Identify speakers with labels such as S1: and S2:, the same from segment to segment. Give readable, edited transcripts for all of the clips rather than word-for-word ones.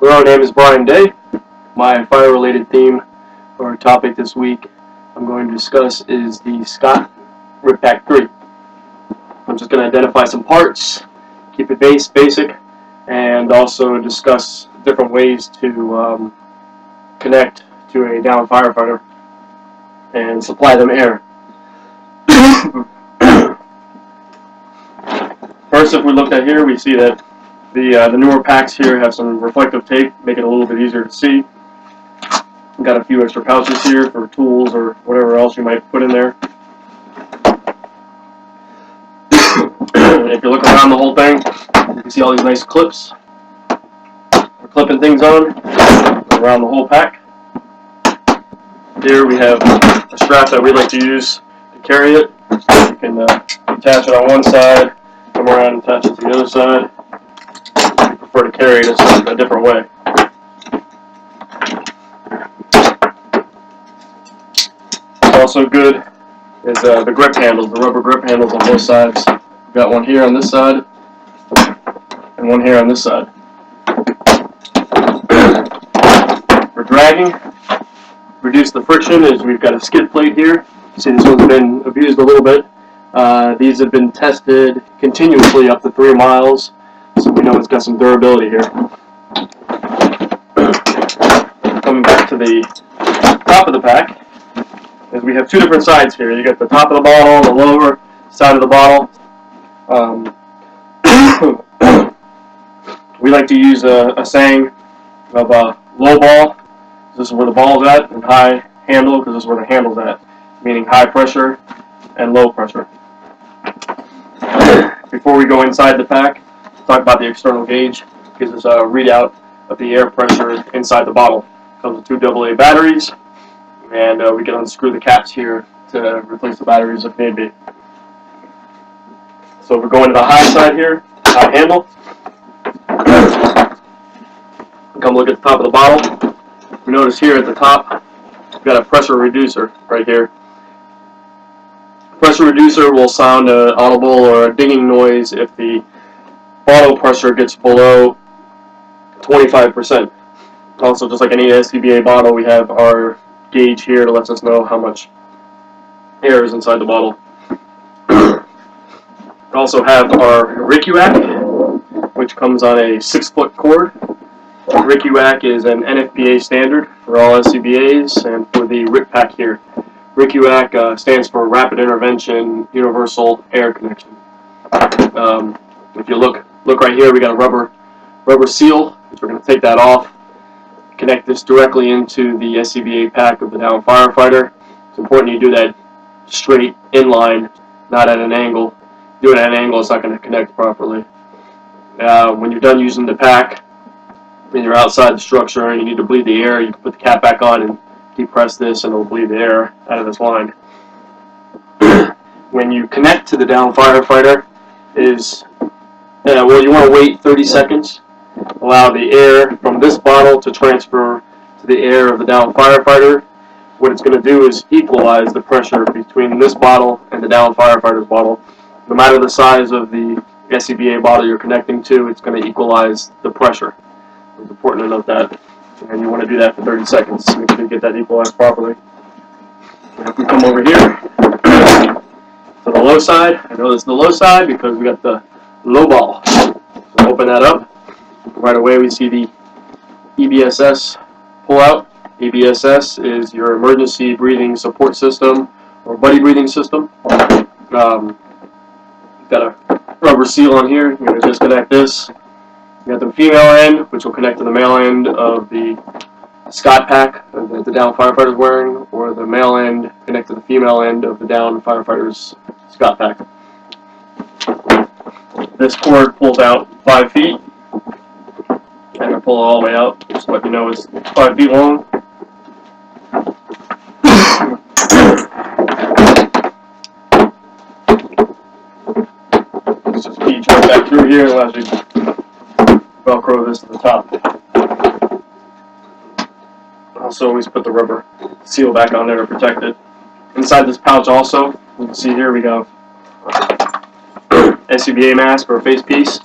S1: Hello, my name is Brian Day. My fire-related theme or topic this week I'm going to discuss is the Scott RipPac 3. I'm just going to identify some parts, keep it basic, and also discuss different ways to connect to a downed firefighter and supply them air. First, if we look at here, we see that the newer packs here have some reflective tape, make it a little bit easier to see. We've got a few extra pouches here for tools or whatever else you might put in there. If you look around the whole thing, you can see all these nice clips. We're clipping things on around the whole pack. Here we have a strap that we like to use to carry it. You can attach it on one side, come around and attach it to the other side. I prefer to carry it a different way. Also good is the grip handles, the rubber grip handles on both sides. We've got one here on this side and one here on this side. For dragging, reduce the friction is we've got a skid plate here. See, this one's been abused a little bit. These have been tested continuously up to 3 miles, so we know it's got some durability here. Coming back to the top of the pack, is we have two different sides here. You got the top of the bottle, the lower side of the bottle. We like to use a saying of low ball. This is where the ball's at, and high handle, because this is where the handle's at, meaning high pressure and low pressure. Before we go inside the pack, talk about the external gauge. It gives us a readout of the air pressure inside the bottle. It comes with 2 AA batteries, and we can unscrew the caps here to replace the batteries if need be. So if we're going to the high side here, high handle, come look at the top of the bottle. We notice here at the top, we've got a pressure reducer right here. Pressure reducer will sound an audible or a dinging noise if the bottle pressure gets below 25%. Also, just like any SCBA bottle, we have our gauge here to let us know how much air is inside the bottle. We also have our RICUAC, which comes on a 6-foot cord. RICUAC is an NFPA standard for all SCBAs and for the RipPac here. RICUAC stands for Rapid Intervention Universal Air Connection. If you look right here, we got a rubber seal, which we're going to take that off, connect this directly into the SCBA pack of the downed firefighter. It's important you do that straight inline, not at an angle. Do it at an angle, it's not going to connect properly. When you're done using the pack, when you're outside the structure and you need to bleed the air, you can put the cap back on and depress this and it'll bleed the air out of this line. When you connect to the downed firefighter well, you want to wait 30 seconds. Allow the air from this bottle to transfer to the air of the downed firefighter. What it's going to do is equalize the pressure between this bottle and the downed firefighter's bottle. No matter the size of the SCBA bottle you're connecting to, it's going to equalize the pressure. It's important to note that. And you want to do that for 30 seconds to make sure you get that equalized properly. And if we come over here to the low side, I know this is the low side because we got the low ball. So open that up. Right away we see the EBSS pull out. EBSS is your emergency breathing support system or buddy breathing system. Got a rubber seal on here. You're going to disconnect this. You got the female end, which will connect to the male end of the Scott pack that the downed firefighter is wearing, or the male end connect to the female end of the downed firefighter's Scott pack. This cord pulls out 5 feet. I'm going to pull it all the way out, just to let you know it's 5 feet long. It's just feeds right back through here and allows you to Velcro this to the top. Also, always put the rubber seal back on there to protect it. Inside this pouch also, you can see here we have SCBA mask or a face piece.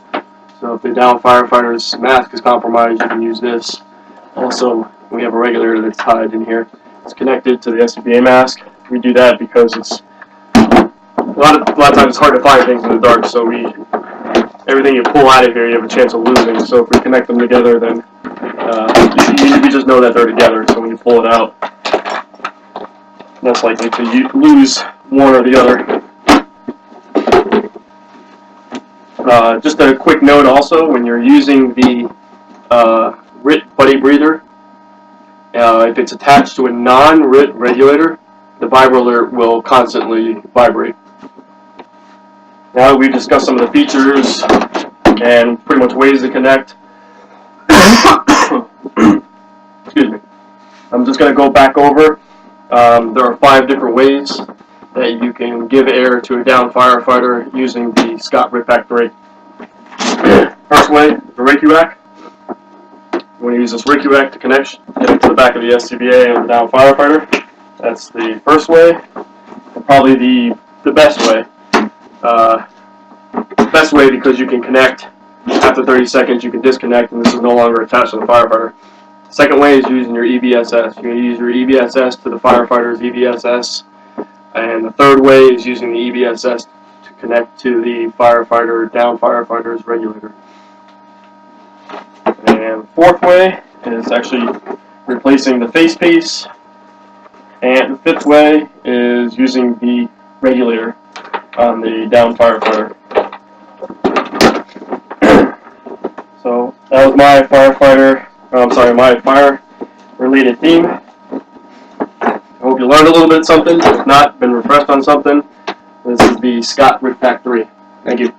S1: So if the down firefighter's mask is compromised, you can use this. Also, we have a regulator that's tied in here. It's connected to the SCBA mask. We do that because it's a lot of times it's hard to find things in the dark, so everything you pull out of here, you have a chance of losing. So if we connect them together, then you just know that they're together. So when you pull it out, less likely to lose one or the other. Just a quick note also, when you're using the RIT buddy breather, if it's attached to a non-RIT regulator, the vibro alert will constantly vibrate. Now that we've discussed some of the features and pretty much ways to connect, excuse me, I'm just going to go back over. There are 5 different ways that you can give air to a down firefighter using the Scott RIT-Pack 3. First way, the RICUAC. You want to use this RICUAC to connect it to the back of the SCBA of the down firefighter. That's the first way, and probably the best way. Best way because you can connect after 30 seconds, you can disconnect, and this is no longer attached to the firefighter. The second way is using your EBSS. You're going to use your EBSS to the firefighter's EBSS. And the third way is using the EBSS to connect to the down firefighter's regulator. And the fourth way is actually replacing the face piece. And the fifth way is using the regulator on the down firefighter. So that was my my fire-related theme. I hope you learned a little bit something. If not, been refreshed on something. This is the Scott RIT-Pack 3. Thank you.